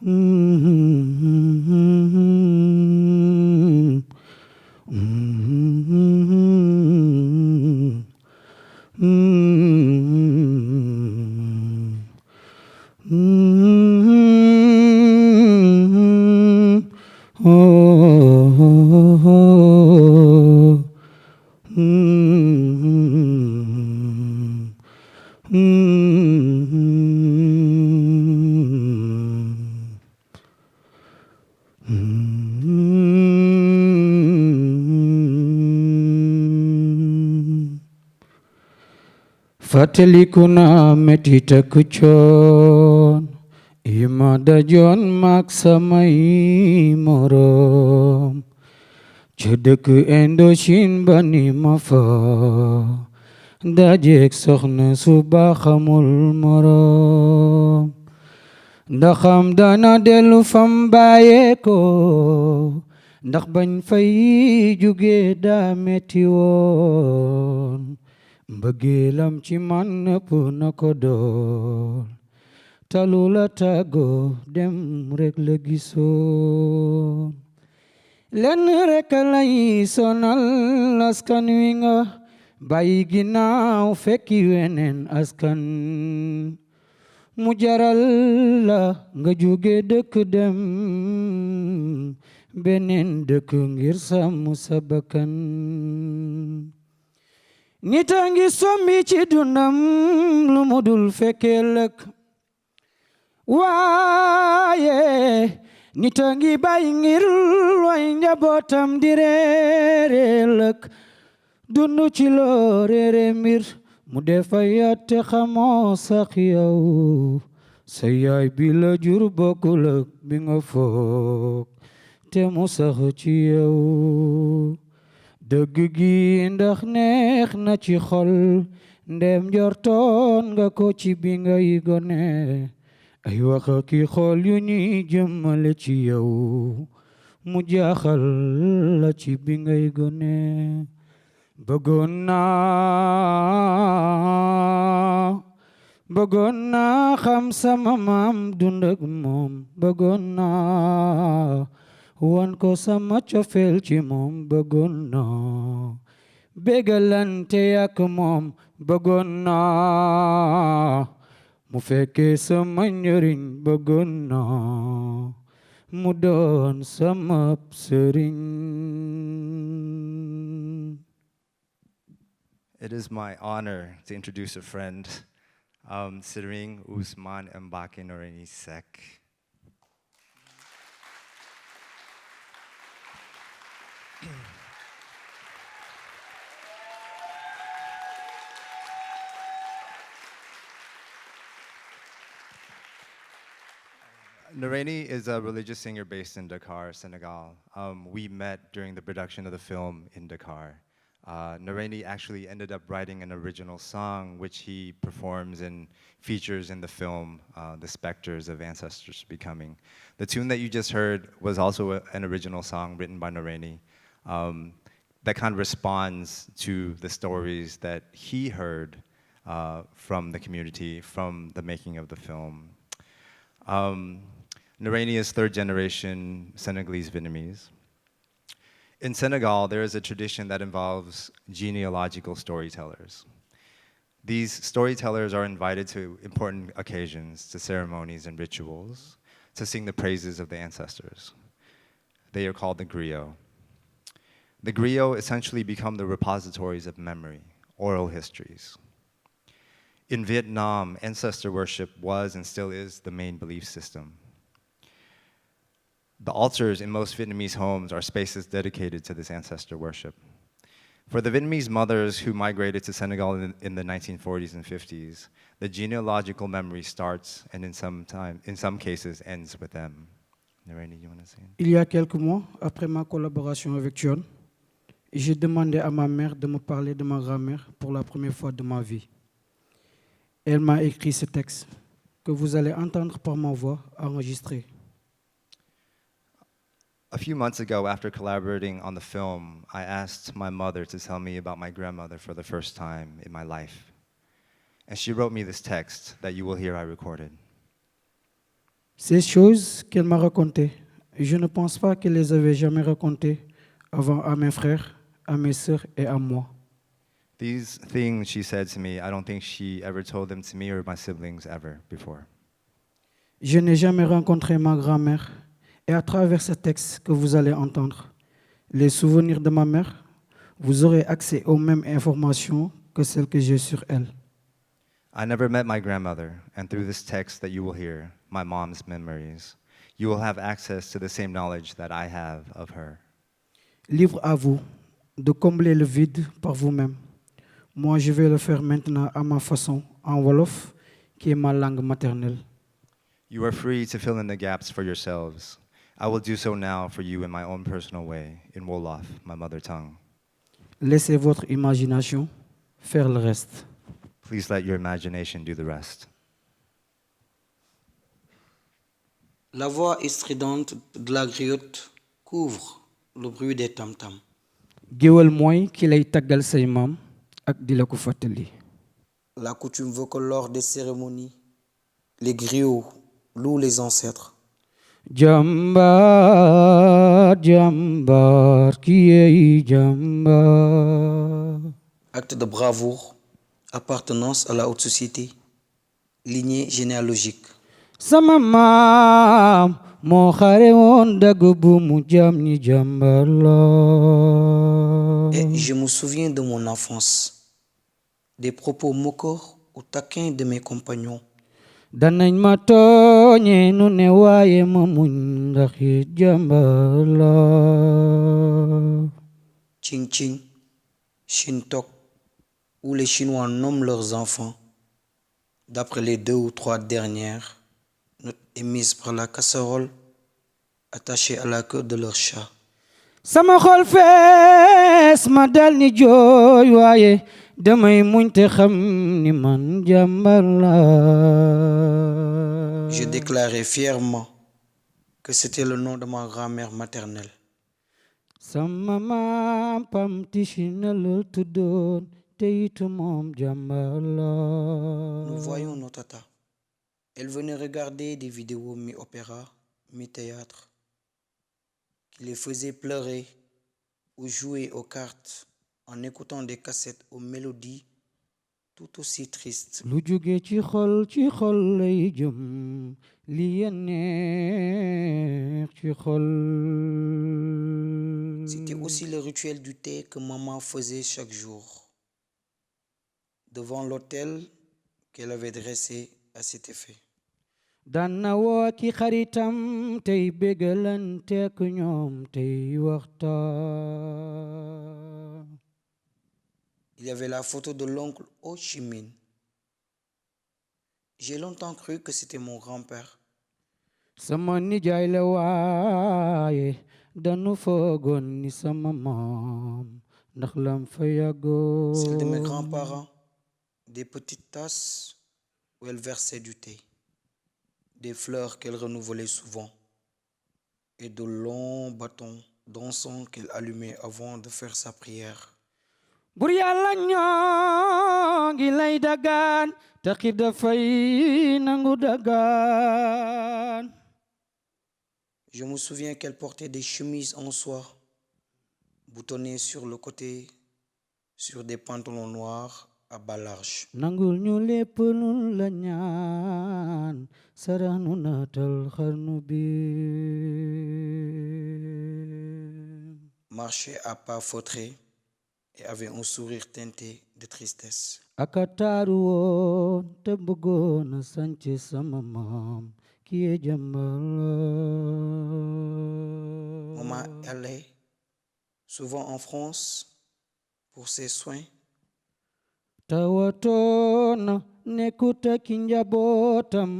Mm-hmm. Mm-hmm. Mm-hmm. Mm-hmm. Oh. Mm-hmm. Mm-hmm. Mm. Fàttaliku naa metit ak coon yi ma dajoon mag samay moroom ca dëkk Indochine ba ni ma fa dajeek soxna su baax amul moroom ndaxam dana dellu fam bàyyee ko ndax bañ fay jóge daa metti woon mbëggeelam ci man nëpp na ko dool talu la tàggoo dem rek la gisoon lenn rek lay sonal askan wi nga bàyyi ginnaaw fekki weneen askan mu jaral la nga jóge dëkk dem beneen dëkk ngir sàmm sa bakkan nit a ngi sombi ci dundam lu mu dul fekkee lëkk waaye nit a ngi bàyyi ngir way njabootam di reere lëkk dund ci loo reere mbir mu defa yatte xamoo sax yow sa yaay bi la jur bokkul ak bi nga foog te mu sax ci yow dëgg gi ndax neex na ci xol ndem njortoon nga ko ci bi ngay gone ay wax ki xol yu ñuy jëmale ci yow mu jaaxal la ci bi ngay gone bëggoon naa xam sama maam dund ak moom bëggoon naa wan ko sama cofeel ci moom bëggoon naa bégalante ak moom bëggoon naa mu fekkee sama njëriñ bëggoon naa mu doon sama sëriñ. It is my honor to introduce a friend, Siring Usman Mbake Noreni Sek. Noreni is a religious singer based in Dakar, Senegal. We met during the production of the film in Dakar. Noreni actually ended up writing an original song which he performs and features in the film, The Spectres of Ancestors Becoming. The tune that you just heard was also an original song written by Noreni that kind of responds to the stories that he heard from the community, from the making of the film. Noreni is third generation Senegalese Vietnamese. In Senegal, there is a tradition that involves genealogical storytellers. These storytellers are invited to important occasions, to ceremonies and rituals, to sing the praises of the ancestors. They are called the griot. The griot essentially become the repositories of memory, oral histories. In Vietnam, ancestor worship was and still is the main belief system. The altars in most Vietnamese homes are spaces dedicated to this ancestor worship. For the Vietnamese mothers who migrated to Senegal in the 1940s and 50s, the genealogical memory starts and in some cases ends with them. Noreni, you want to say anything? Il y a quelques mois, après ma collaboration avec John, j'ai demandé à ma mère de me parler de ma grand-mère pour la première fois de ma vie. Elle m'a écrit ce texte que vous allez entendre par ma voix enregistrée. A few months ago, after collaborating on the film, I asked my mother to tell me about my grandmother for the first time in my life. And she wrote me this text that you will hear I recorded. Ces choses qu'elle m'a racontées, je ne pense pas qu'elle les avait jamais racontées avant à mes frères, à mes sœurs et à moi. These things she said to me, I don't think she ever told them to me or my siblings ever before. Je n'ai jamais rencontré ma grand-mère et à travers ce texte que vous allez entendre, les souvenirs de ma mère, vous aurez accès aux mêmes informations que celles que j'ai sur elle. I never met my grandmother, and through this text that you will hear, my mom's memories, you will have access to the same knowledge that I have of her. Libre à vous de combler le vide par vous-même. Moi, je vais le faire maintenant à ma façon, en Wolof, qui est ma langue maternelle. You are free to fill in the gaps for yourselves. I will do so now for you in my own personal way, in Wolof, my mother tongue. Laissez votre imagination faire le reste. Please let your imagination do the rest. La voix stridente de la griotte couvre le bruit des tam-tams. géwal mooy ki lay taggal say maam ak di la ko fàttali. La coutume veut que lors des cérémonies, les griots louent les ancêtres. Jàmbaar jàmbaar ki yey jàmbaar. Acte de bravoure, appartenance à la haute société, lignée généalogique. Sama maam moo xare woon dagg bu mu jam ñi jàmbaar la. Et je me souviens de mon enfance, des propos moqueurs ou taquins de mes compagnons. Danañ ma tooñe nu ne waaye ma muñ ndax it jàmbaar la. Ching Ching, Shintok, où les Chinois nomment leurs enfants, d'après les 2 ou 3 dernières, note émise par la casserole attachée à la queue de leur chat. Sama xol fees ma dal ni jooy waaye damay muñ te xam ni man jàmbaar la. Je déclarais fièrement que c'était le nom de ma grand-mère maternelle. Sama maam Pam Tichina la tuddoon te it moom jàmbaar la. Nous voyons nos tatas. Elles venaient regarder des vidéos mi-opéra, mi-théâtre, qui les faisaient pleurer ou jouer aux cartes en écoutant des cassettes aux mélodies tout aussi tristes. Lu jóge ci xol lay jëm li ya neex ci xol. C'était aussi le rituel du thé que maman faisait chaque jour, devant l'autel qu'elle avait dressé à cet effet. daan na woo ki xaritam tey bégalante ak ñoom tey waxtaan. Il y avait la photo de l'oncle Ho Chi Minh. J'ai longtemps cru que c'était mon grand-père. Sama nijaay la waaye danu foogoon ni sama maam ndax lam fa yàggoo. Celle de mes grands-parents, des petites tasses où elle versait du thé, des fleurs qu'elle renouvelait souvent et de longs bâtons d'encens qu'elle allumait avant de faire sa prière. Bur Yàlla ñoo ngi lay dagaan taxi dafay nangu dagaan. Je me souviens qu'elle portait des chemises en soie, boutonnées sur le côté, sur des pantalons noirs à bas large. Nangul ñu lépp lu la ñaan sarax nu naatal xarnu bi. Marchait à pas feutrés et avait un sourire teinté de tristesse. Aka taaru woon te bëggoon a sanc sama maam ki ye jàmbaar la. Maman allait souvent en France pour ses soins. Tawatoon nekkut ak njabootam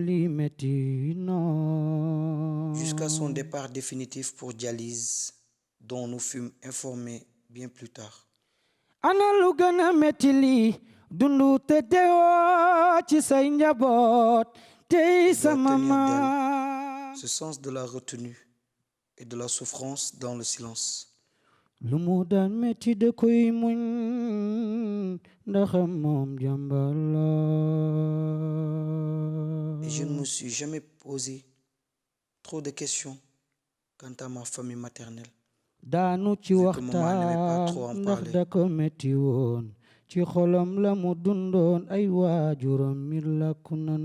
li metti na. Jusqu'à son départ définitif pour dialyse, dont nous fûmes informés bien plus tard. Ana lu gën a metti li dundu te deewoo ci say njaboot tey sama maam. Ce sens de la retenue et de la souffrance dans le silence. lu mu daan metti da koy muñ ndaxam moom jàmbaar la. Et je ne me suis jamais posé trop de questions quant à ma famille maternelle. daanu ci Vu que maman n'aimait pas waxtaan trop en ndax parler. da ko metti woon ci xolam la mu dundoon ay waajuram mi lakku nan.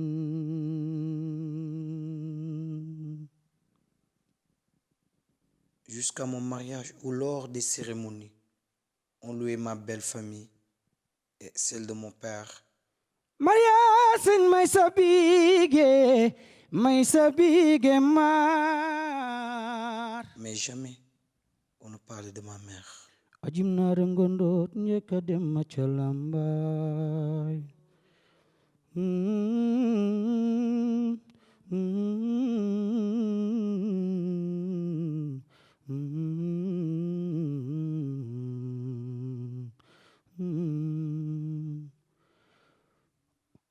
Jusqu'à mon mariage ou lors des cérémonies, on louait ma belle famille et celle de mon père. Mariasin may sa biige maar. Mais jamais on ne parlait de ma mère. ajim naare ngondoot njëkk a dem ma ca Lambaay.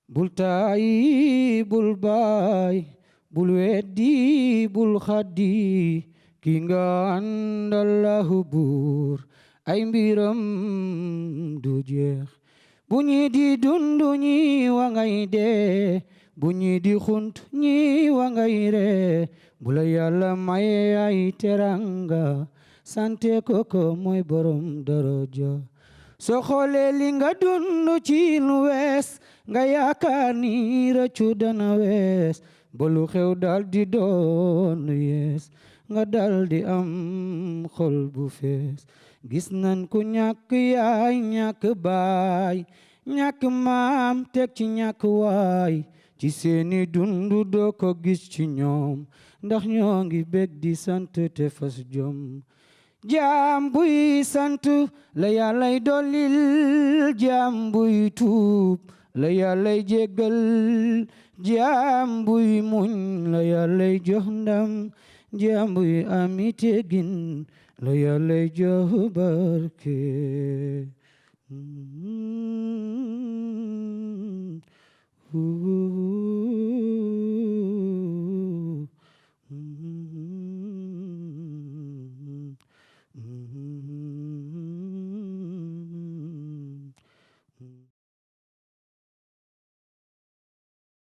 bul taayi bul baay bul weddi bul xaddi ki nga àndallahu buur ay mbiram du jeex bu ñi di dundu ñi wa ngay dee bu ñi di xunt ñi wa ngay ree bu la yàlla maye ay teranga sante koko mooy borom daraja soo xoolee li nga dund ci lu wees nga yaakaar ni rëccu dana wees ba lu xew dal di doon yees nga dal di am xol bu fees gis nan ku ñàkk yaay ñàkk baay ñàkk maam teg ci ñàkk waay ci seeni dundu doo ko gis ci ñoom ndax ñoo ngi bég di sant te fas jom jaam buy sant la yàllay dollil jaam buy tuub la yàllay jéggal jaam buy muñ la yàllay jox ndam jaam buy ami teggin la yàllay jox barke